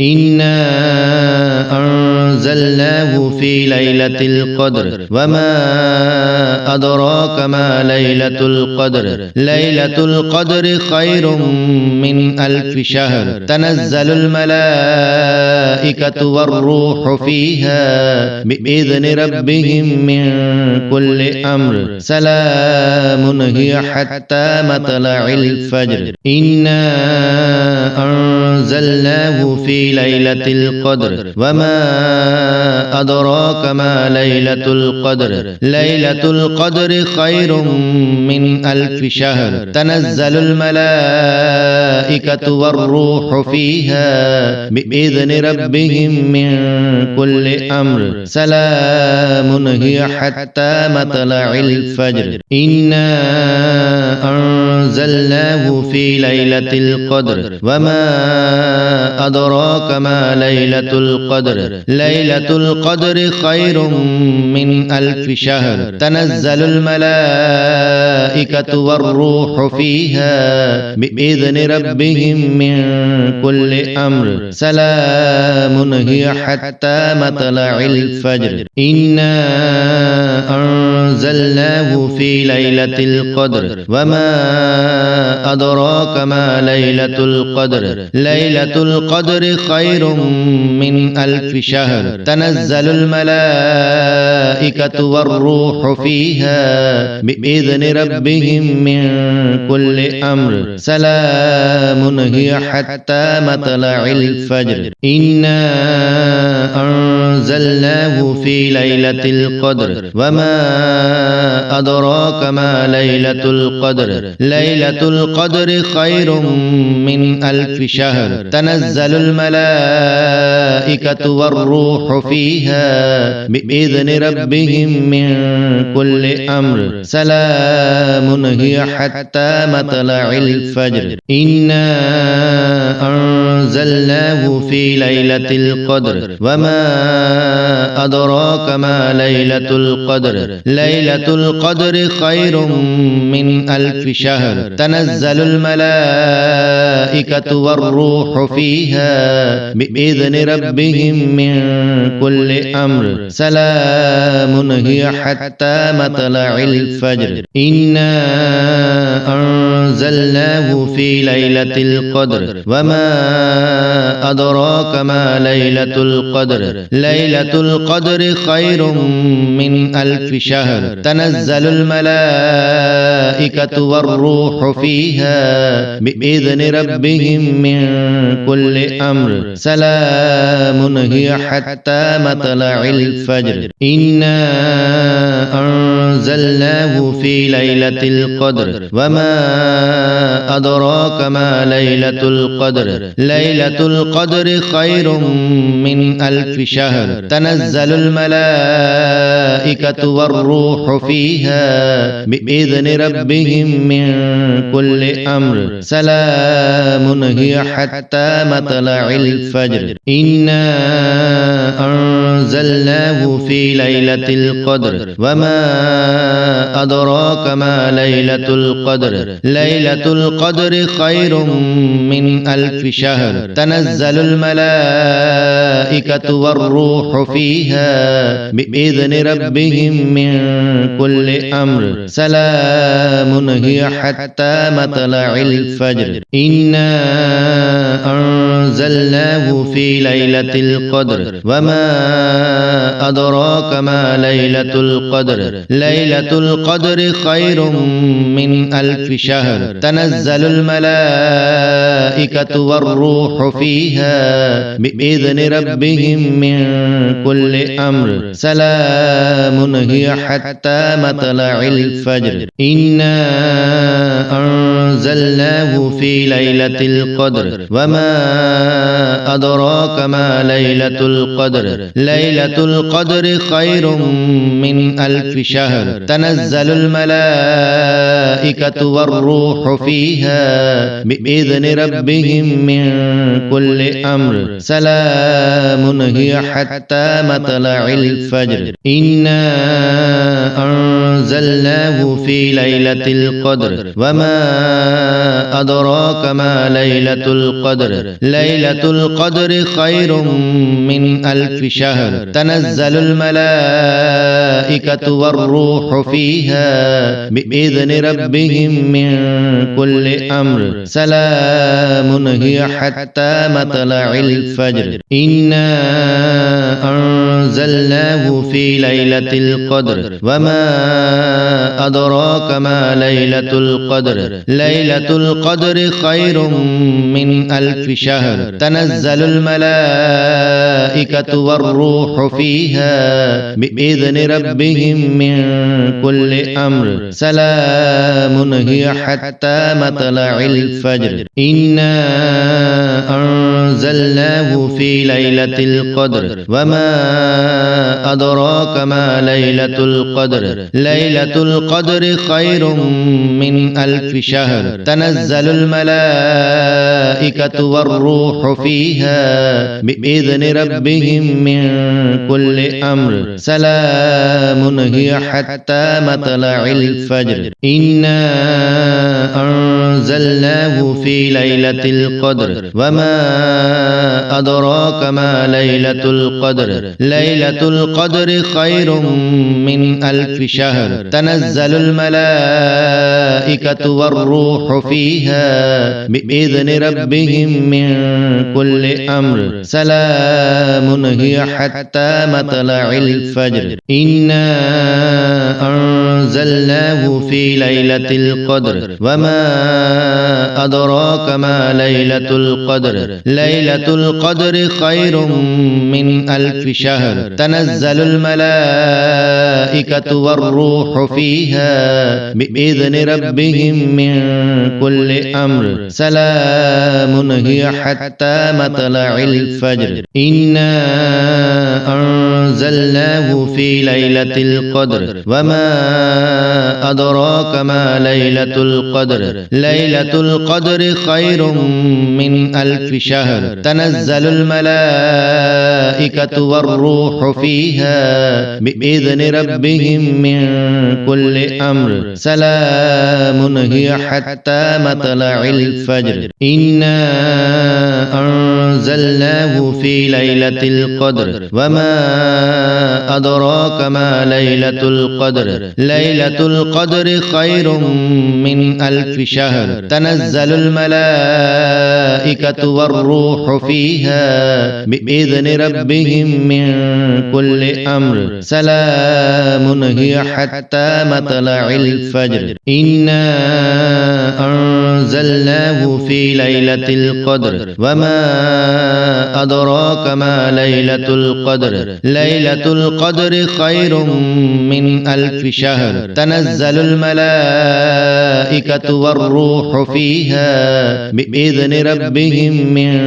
إنا أنزلناه في ليلة القدر وما أدراك ما ليلة القدر ليلة القدر خير من ألف شهر تنزل الملائكة والروح فيها بإذن ربهم من كل أمر سلام هي حتى مطلع الفجر إنا أنزلناه في ليلة القدر وما أدراك ما ليلة القدر ليلة القدر خير من ألف شهر تنزل الملائكة والروح فيها بإذن ربهم من كل أمر سلام هي حتى مطلع الفجر إنا أنزلناه في ليلة القدر وما أدراك ما ليلة القدر ليلة القدر خير من ألف شهر تنزل الملائكة والروح فيها بإذن ربهم من كل أمر سلام هي حتى مطلع الفجر إنا أنزلناه في ليلة القدر وما أدراك ما ليلة القدر ليلة القدر خير من ألف شهر تنزل الملائكة والروح فيها بإذن ربهم من كل أمر سلام هي حتى مطلع الفجر إنا أنزلناه في ليلة القدر وما أدراك ما ليلة القدر ليلة القدر خير من ألف شهر تنزل الملائكة والروح فيها بإذن ربهم من كل أمر سلام هي حتى مطلع الفجر إنا أنزلناه في ليلة القدر وما أدراك ما ليلة القدر ليلة القدر خير من ألف شهر تنزل الملائكة والروح فيها بإذن ربهم من كل أمر سلام هي حتى مطلع الفجر إنا أنزلناه في ليلة القدر وما أدراك ما ليلة القدر ليلة القدر خير من ألف شهر تنزل الملائكة والروح فيها بإذن ربهم من كل أمر سلام هي حتى مطلع الفجر إنا أنزلناه في ليلة القدر وما أدراك ما ليلة القدر ليلة القدر خير من ألف شهر تنزل الملائكة والروح فيها بإذن ربهم من كل أمر سلام هي حتى مطلع الفجر إنا أنزلناه في ليلة القدر وما أدراك ما ليلة القدر ليلة القدر خير من ألف شهر تنزل الملائكة والروح فيها بإذن ربهم من كل أمر سلام هي حتى مطلع الفجر إنا أنزلناه في ليلة القدر وما أدراك ما ليلة القدر ليلة القدر خير من ألف شهر تنزل الملائكة والروح فيها بإذن ربهم من كل أمر سلام هي حتى مطلع الفجر إنا أنزلناه في ليلة القدر وما أدراك ما ليلة القدر ليلة القدر خير من ألف شهر تنزل الملائكة والروح فيها بإذن ربهم من كل أمر سلام هي حتى مطلع الفجر إنا أنزلناه في ليلة القدر وما أدراك ما ليلة القدر ليلة القدر خير من ألف شهر تنزل الملائكة والروح فيها بإذن ربهم من كل أمر سلام هي حتى مطلع الفجر إنا أنزلناه في ليلة القدر وما أدراك ما ليلة القدر ليلة القدر خير من ألف شهر تنزل الملائكة والروح فيها بإذن ربهم من كل أمر سلام هي حتى مطلع الفجر إنا أنزلناه في ليلة القدر وما أدراك ما ليلة القدر ليلة القدر خير من ألف شهر تنزل الملائكة والروح فيها بإذن ربهم من كل أمر سلام هي حتى مطلع الفجر إنا أنزلناه في ليلة القدر وما أدراك ما ليلة القدر ليلة القدر خير من ألف شهر تنزل الملائكة والروح فيها بإذن ربهم من كل أمر سلام هي حتى مطلع الفجر إنا أنزلناه في ليلة القدر وما أدراك ما ليلة القدر ليلة القدر خير من ألف شهر تنزل الملائكة والروح فيها بإذن ربهم من كل أمر سلام هي حتى مطلع الفجر إنا أنزلناه في ليلة القدر وما أدراك ما ليلة القدر ليلة القدر خير من ألف شهر تنزل الملائكة والروح فيها بإذن ربهم من كل أمر سلام هي حتى مطلع الفجر إنا أنزلناه في ليلة القدر وما أدراك ما ليلة القدر ليلة القدر خير من ألف شهر تنزل الملائكة والروح فيها بإذن ربهم من كل أمر سلام هي حتى مطلع الفجر إنا أنزلناه في ليلة القدر وما أدراك ما ليلة القدر ليلة القدر خير من ألف شهر تنزل الملائكة والروح فيها بإذن ربهم من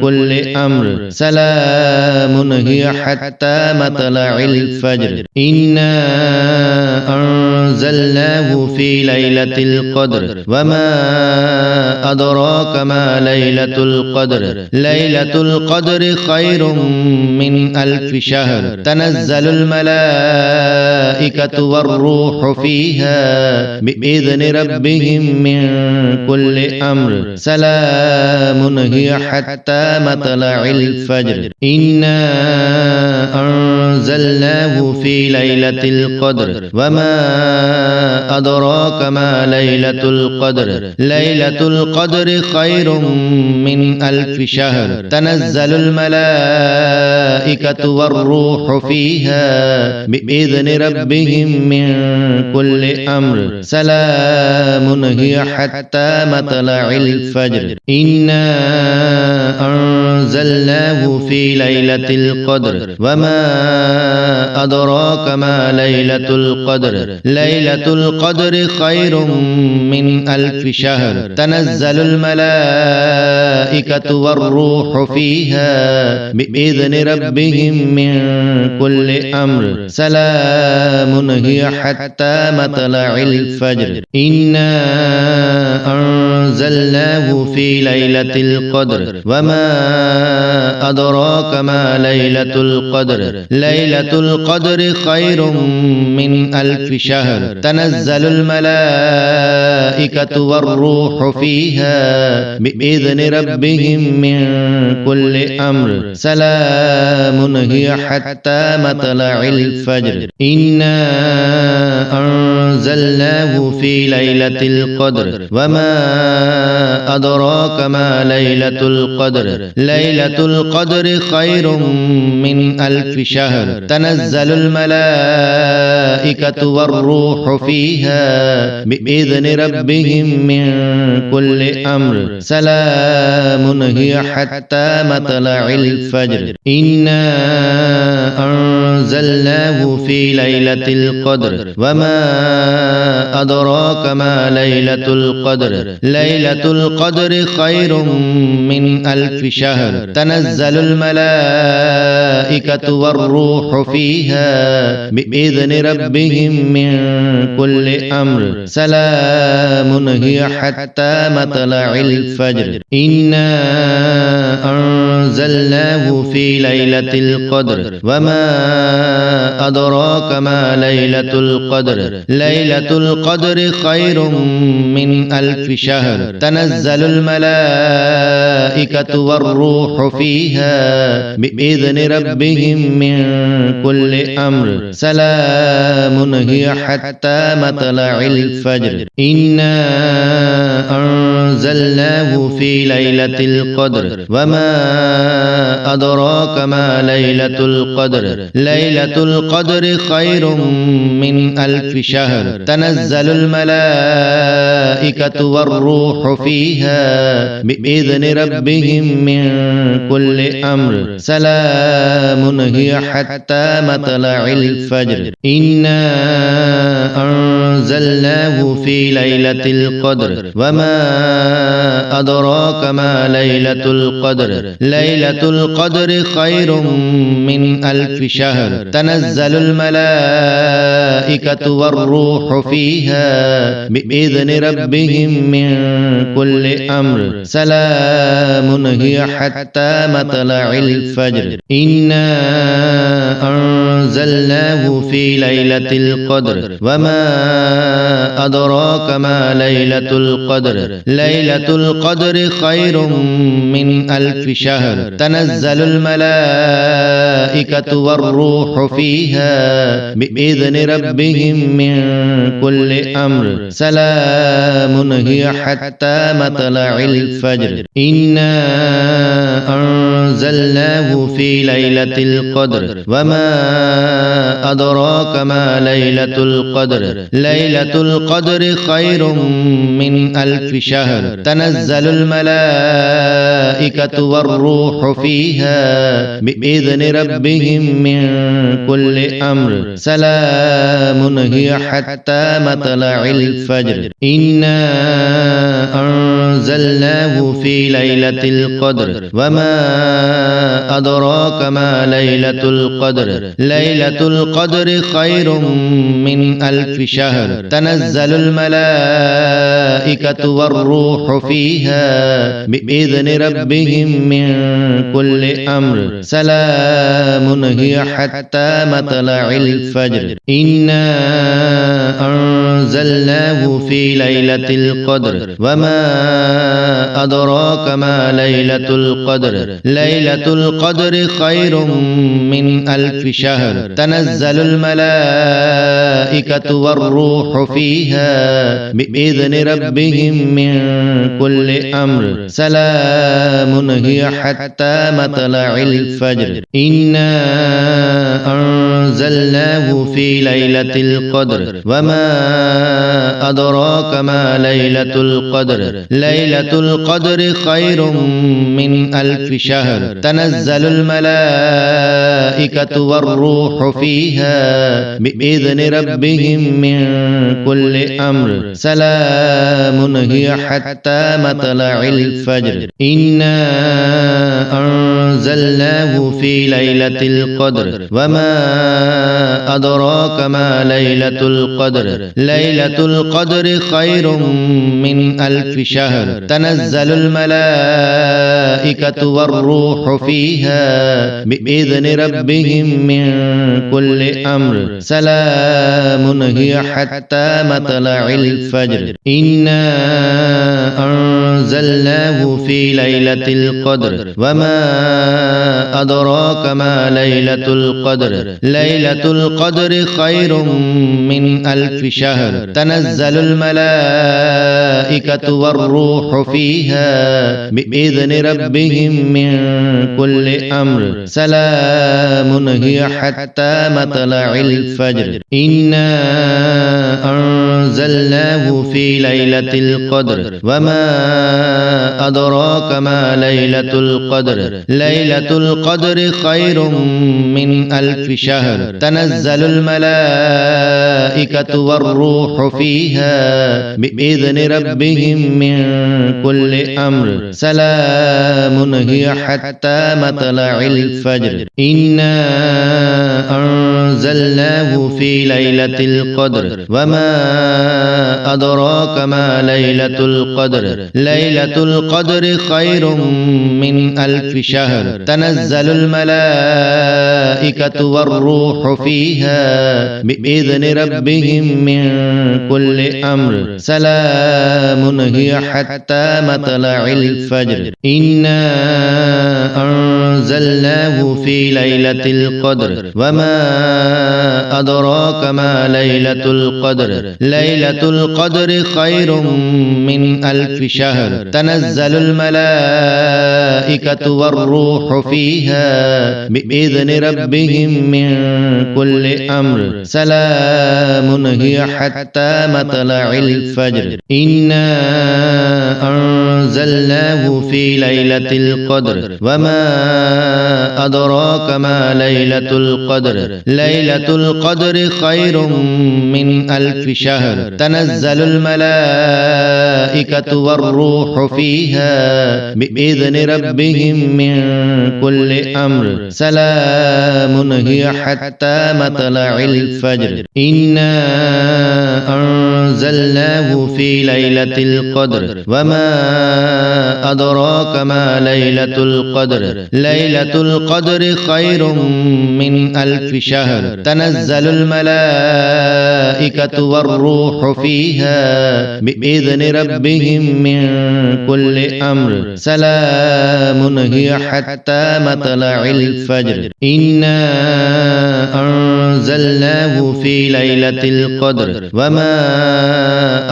كل أمر سلام هي حتى مطلع الفجر إنا أنزلناه في ليلة القدر وما أدراك ما ليلة القدر ليلة القدر خير من ألف شهر تنزل الملائكة والروح فيها بإذن ربهم من كل أمر سلام هي حتى مطلع الفجر إنا أنزلناه في ليلة القدر وما أدراك ما ليلة القدر ليلة القدر خير من ألف شهر تنزل الملائكة والروح فيها بإذن ربهم من كل أمر سلام هي حتى مطلع الفجر إنا أنزلناه في ليلة القدر وما أدراك ما ليلة القدر ليلة القدر خير من ألف شهر تنزل الملائكة والروح فيها بإذن ربهم من كل أمر سلام هي حتى مطلع الفجر إنا أنزلناه في ليلة القدر وما أدراك ما ليلة القدر ليلة القدر خير من ألف شهر تنزل الملائكة الملائكة والروح فيها بإذن ربهم من كل أمر سلام هي حتى مطلع الفجر إنا أنزلناه في ليلة القدر وما أدراك ما ليلة القدر ليلة القدر خير من ألف شهر تنزل الملائكة والروح فيها بإذن ربهم من كل أمر سلام هي حتى مطلع الفجر إنا أنزلناه في ليلة القدر وما أدراك ما ليلة القدر ليلة القدر خير من ألف شهر تنزل الملائكة والروح فيها بإذن ربهم من كل أمر سلام هي حتى مطلع الفجر إنا أنزلناه في ليلة القدر وما أدراك ما ليلة القدر ليلة القدر خير من ألف شهر تنزل الملائكة والروح فيها بإذن ربهم من كل أمر سلام هي حتى مطلع الفجر إنا أنزلناه في ليلة القدر وما أدراك ما ليلة القدر ليلة القدر خير من ألف شهر تنزل الملائكة والروح فيها بإذن ربهم من كل أمر سلام هي حتى مطلع الفجر إنا أنزلناه في ليلة القدر وما أدراك ما ليلة القدر ليلة القدر خير من ألف شهر تنزل الملائكة والروح فيها بإذن ربهم من كل أمر سلام هي حتى مطلع الفجر إنا أنزلناه في ليلة القدر وما أدراك ما ليلة القدر ليلة القدر خير من ألف شهر تنزل الملائكة والروح فيها بإذن ربهم من كل أمر سلام هي حتى مطلع الفجر إنا أنزلناه في ليلة القدر وما أدراك ما ليلة القدر ليلة القدر خير من ألف شهر تنزل الملائكة والروح فيها بإذن ربهم من كل أمر سلام هي حتى مطلع الفجر إنا أنزلناه في ليلة القدر وما أدراك ما ليلة القدر ليلة القدر خير من ألف شهر تنزل الملائكة والروح فيها بإذن ربهم من كل أمر سلام هي حتى مطلع الفجر إنا أنزلناه في ليلة القدر وما أدراك ما ليلة القدر ليلة القدر خير من ألف شهر تنزل الملائكة والروح فيها بإذن ربهم من كل أمر سلام هي حتى مطلع الفجر إنا أنزلناه في ليلة القدر وما أدراك ما ليلة القدر ليلة القدر خير من ألف شهر تنزل الملائكة والروح فيها بإذن ربهم من كل أمر سلام هي حتى مطلع الفجر إنا أنزلناه في ليلة القدر وما أدراك ما ليلة القدر ليلة القدر خير من ألف شهر تنزل الملائكة والروح فيها بإذن ربهم من كل أمر سلام هي حتى مطلع الفجر إنا أنزلناه في ليلة القدر وما أدراك ما ليلة القدر ليلة القدر خير من ألف شهر تنزل الملائكة والروح فيها بإذن ربهم من كل أمر سلام هي حتى مطلع الفجر إنا أنزلناه في ليلة القدر وما أدراك ما ليلة القدر ليلة القدر خير من ألف شهر تنزل الملائكة والروح فيها بإذن ربهم من كل أمر سلام هي حتى مطلع الفجر إنا أنزلناه في ليلة القدر وما أدراك ما ليلة القدر ليلة القدر خير من ألف شهر تنزل الملائكة والروح فيها بإذن ربهم من كل أمر سلام هي حتى مطلع الفجر إنا أنزلناه في ليلة القدر وما أدراك ما ليلة القدر ليلة القدر خير من ألف شهر تنزل الملائكة والروح فيها بإذن ربهم من كل أمر سلام هي حتى مطلع الفجر إنا أنزلناه في ليلة القدر وما أدراك ما ليلة القدر ليلة القدر خير من ألف شهر تنزل الملائكة والروح فيها بإذن ربهم من كل أمر سلام هي حتى مطلع الفجر إنا أنزلناه في ليلة القدر وما أدراك ما ليلة القدر ليلة القدر خير من ألف شهر تنزل الملائكة والروح فيها بإذن ربهم من كل أمر سلام هي حتى مطلع الفجر إنا أنزلناه في ليلة القدر وما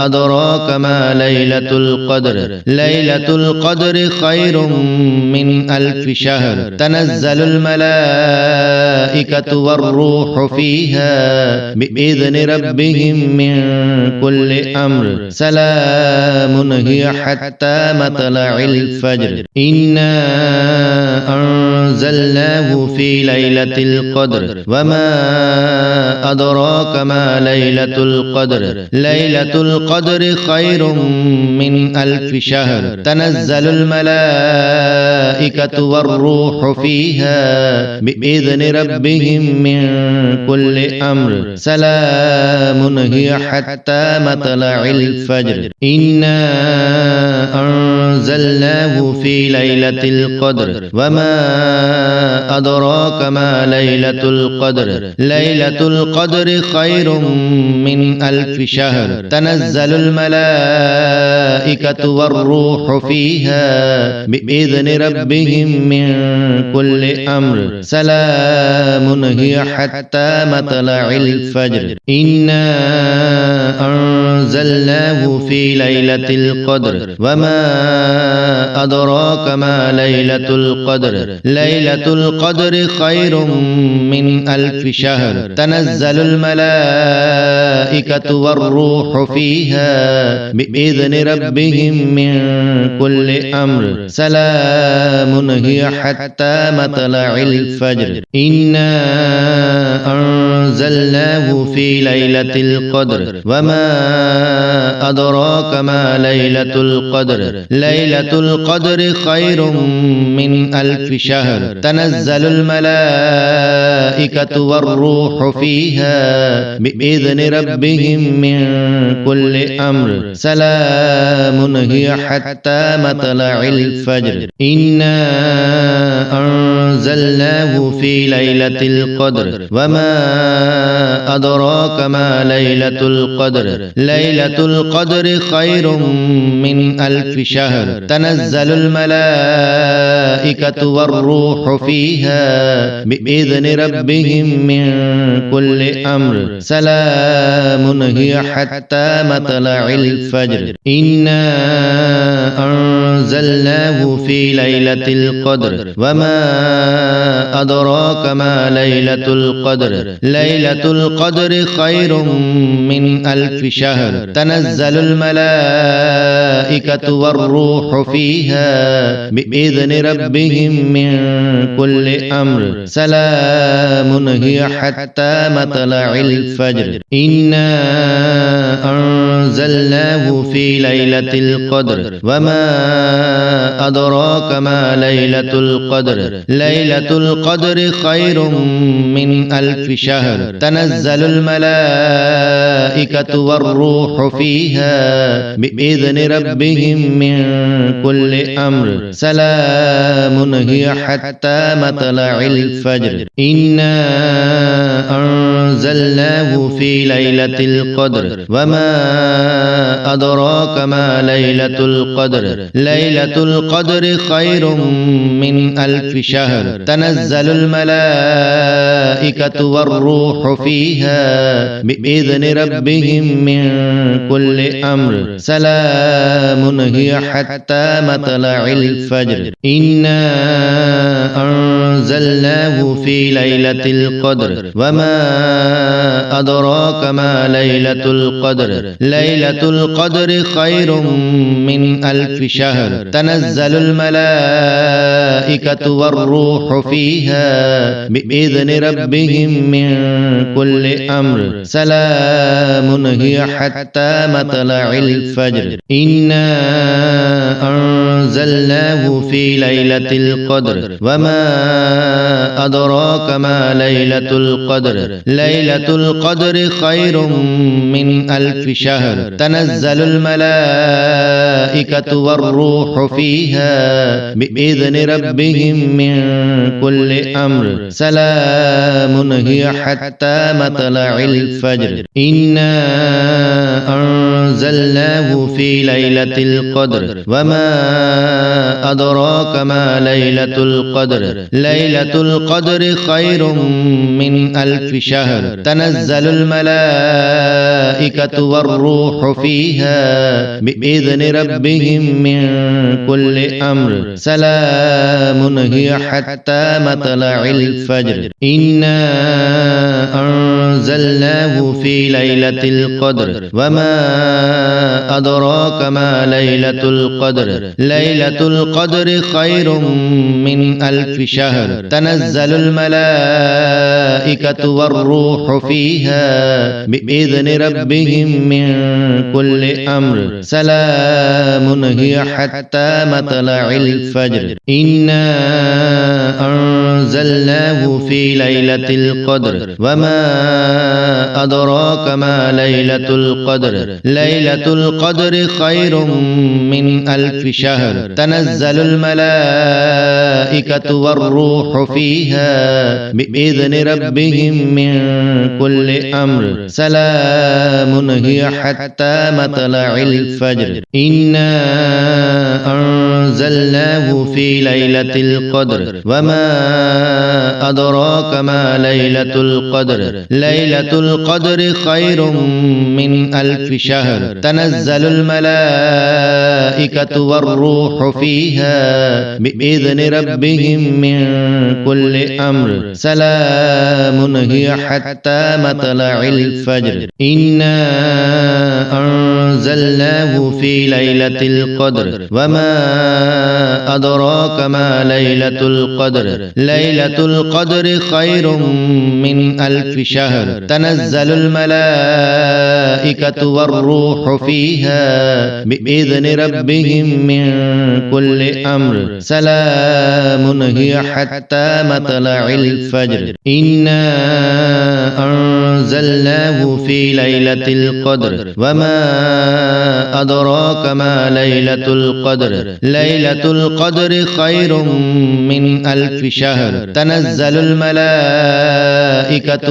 أدراك ما ليلة القدر ليلة القدر خير من ألف شهر تنزل الملائكة والروح فيها بإذن ربهم من كل أمر سلام هي حتى مطلع الفجر إنا أنزلناه في ليلة القدر وما أدراك ما ليلة القدر ليلة القدر خير من ألف شهر تنزل الملائكة والروح فيها بإذن ربهم من كل أمر سلام هي حتى مطلع الفجر إنا أنزلناه في ليلة القدر وما أدراك ما ليلة القدر ليلة القدر خير من ألف شهر تنزل الملائكة والروح فيها بإذن ربهم من كل أمر سلام هي حتى مطلع الفجر إنا أنزلناه في ليلة القدر وما أدراك ما ليلة القدر ليلة القدر خير من ألف شهر تنزل الملائكة والروح فيها بإذن ربهم من كل أمر سلام هي حتى مطلع الفجر إنا أنزلناه في ليلة القدر وما أدراك ما ليلة القدر ليلة القدر خير من ألف شهر تنزل الملائكة والروح فيها بإذن ربهم من كل أمر سلام هي حتى مطلع الفجر إنا أنزلناه في ليلة القدر وما أدراك ما ليلة القدر ليلة القدر خير من ألف شهر تنزل الملائكة والروح فيها بإذن ربهم من كل أمر سلام هي حتى مطلع الفجر إنا أنزلناه في ليلة القدر وما أدراك ما ليلة القدر ليلة القدر خير من ألف شهر تنزل الملائكة والروح فيها بإذن ربهم من كل أمر سلام هي حتى مطلع الفجر إنا أنزلناه في ليلة القدر وما أدراك ما ليلة القدر ليلة القدر خير من ألف شهر تنزل الملائكة والروح فيها بإذن ربهم من كل أمر سلام هي حتى مطلع الفجر إنا أنزلناه في ليلة القدر وما أدراك ما ليلة القدر ليلة القدر خير من ألف شهر تنزل الملائكة والروح فيها بإذن ربهم من كل أمر سلام هي حتى مطلع الفجر إنا أنزلناه في ليلة القدر وما أدراك ما ليلة القدر ليلة القدر خير من ألف شهر تنزل الملائكة والروح فيها بإذن ربهم من كل أمر سلام هي حتى مطلع الفجر إنا أنزلناه في ليلة القدر وما أدراك ما ليلة القدر ليلة القدر خير من ألف شهر تنزل الملائكة والروح فيها بإذن ربهم من كل أمر سلام هي حتى مطلع الفجر إنا أنزلناه في ليلة القدر وما أدراك ما ليلة القدر ليلة القدر خير من ألف شهر تنزل الملائكة والروح فيها بإذن ربهم من كل أمر سلام هي حتى مطلع الفجر إنا أنزلناه في ليلة القدر وما أدراك ما ليلة القدر ليلة القدر خير من ألف شهر تنزل الملائكة والروح فيها بإذن ربهم من كل أمر سلام هي حتى مطلع الفجر إنا أنزلناه في ليلة القدر وما أدراك ما ليلة القدر ليلة القدر خير من ألف شهر تنزل الملائكة والروح فيها بإذن ربهم من كل أمر سلام هي حتى مطلع الفجر إنا أنزلناه في ليلة القدر وما أدراك ما ليلة القدر ليلة القدر خير من ألف شهر تنزل الملائكة والروح فيها بإذن ربهم من كل أمر سلام هي حتى مطلع الفجر إنا أنزلناه في ليلة القدر وما أدراك ما ليلة القدر ليلة القدر خير من ألف شهر تنزل الملائكة الملائكة والروح فيها بإذن ربهم من كل أمر سلام هي حتى مطلع الفجر إنا أنزلناه في ليلة القدر وما أدراك ما ليلة القدر ليلة القدر خير من 1000 شهر تنزل الملائكة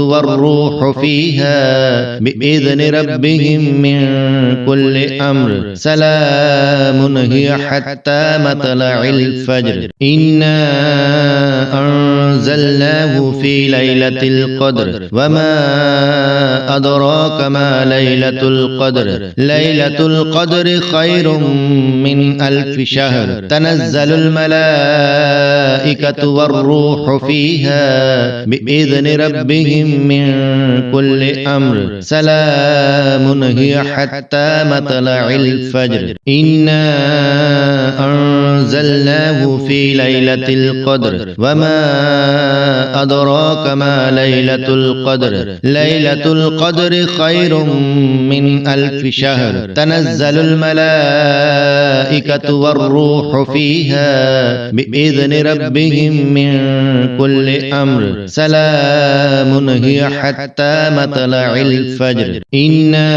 والروح فيها بإذن ربهم من كل أمر سلام هي حتى مطلع الفجر إنا أنزلناه في ليلة القدر وما أدراك ما ليلة القدر ليلة القدر خير من 1000 شهر تنزل الملائكة والروح فيها بإذن ربهم من كل أمر سلام هي حتى مطلع الفجر إنا أنزلناه في ليلة القدر وما أدراك ما ليلة القدر ليلة القدر خير من 1000 شهر تنزل الملائكة والروح فيها بإذن ربهم من كل أمر سلام هي حتى مطلع الفجر إنا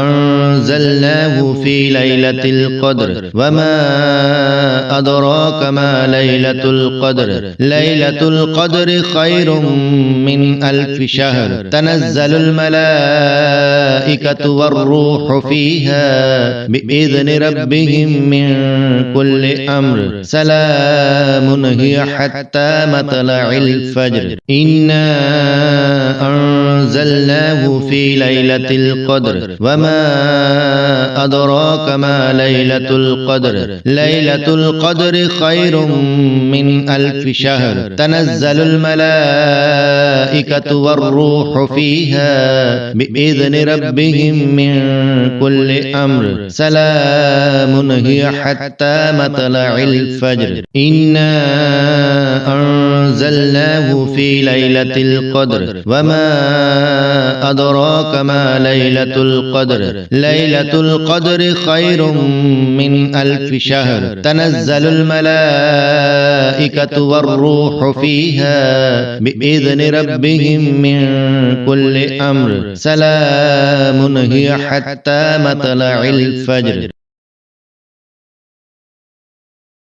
أنزلناه في ليلة القدر وما أدراك ما ليلة القدر ليلة القدر خير من 1000 شهر تنزل الملائكة والروح فيها بإذن ربهم من كل أمر سلام هي حتى مطلع الفجر إنا أنزلناه في ليلة القدر وما أدراك ما ليلة القدر ليلة القدر خير من 1000 شهر تنزل الملائكة والروح فيها بإذن ربهم من كل أمر سلام هي حتى مطلع الفجر إنا أنزلناه في ليلة القدر وما أدراك ما ليلة القدر ليلة القدر خير من 1000 شهر تنزل الملائكة والروح فيها بإذن ربهم من كل أمر سلام هي حتى مطلع الفجر